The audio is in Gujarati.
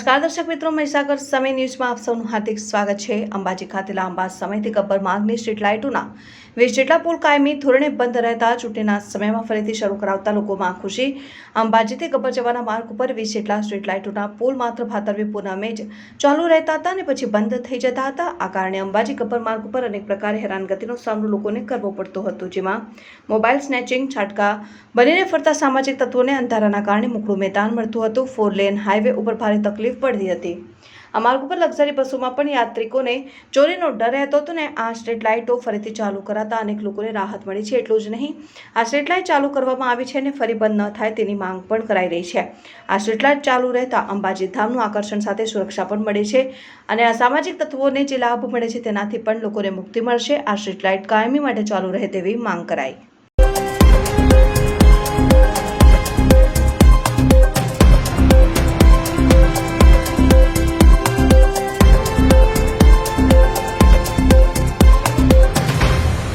નમસ્કાર દર્શક મિત્રો, મહીસાગર સમય ન્યૂઝમાં આપ સૌનું હાર્દિક સ્વાગત છે। અંબાજી ખાતે લાંબા સમયથી ગબ્બર માર્ગની સ્ટ્રીટ લાઇટોના 20 જેટલા પુલ કાયમી ધોરણે બંધ રહેતા ચૂંટણીના સમયમાં ફરીથી શરૂ કરાવતા લોકોમાં ખુશી। અંબાજીથી ગબ્બર જવાના માર્ગ ઉપર 20 જેટલા સ્ટ્રીટ લાઇટોના પુલ માત્ર ભાદરવી પૂનમે જ ચાલુ રહેતા હતા અને પછી બંધ થઈ જતા હતા। આ કારણે અંબાજી ગબ્બર માર્ગ ઉપર અનેક પ્રકારે હેરાનગતિનો સામનો લોકોને કરવો પડતો હતો, જેમાં મોબાઈલ સ્નેચિંગ, છાટકા બનીને ફરતા સામાજિક તત્વોને અંધારાના કારણે મોકળું મેદાન મળતું હતું। 4 લેન હાઈવે ઉપર ભારે તકલીફ પડતી હતી। આ માર્ગ ઉપર લક્ઝરી બસોમાં પણ યાત્રિકોને ચોરીનો ડર રહેતો હતો ને આ સ્ટ્રીટ લાઇટો ફરીથી ચાલુ કરાતા અનેક લોકોને રાહત મળી છે। એટલું જ નહીં, આ સ્ટ્રીટ લાઇટ ચાલુ કરવામાં આવી છે અને ફરી બંધ ન થાય તેની માંગ પણ કરાઈ રહી છે। આ સ્ટ્રીટ લાઇટ ચાલુ રહેતા અંબાજી ધામનું આકર્ષણ સાથે સુરક્ષા પણ મળે છે અને અસામાજિક તત્વોને જે લાભ મળે છે તેનાથી પણ લોકોને મુક્તિ મળશે। આ સ્ટ્રીટ લાઇટ કાયમી માટે ચાલુ રહે તેવી માંગ કરાઈ।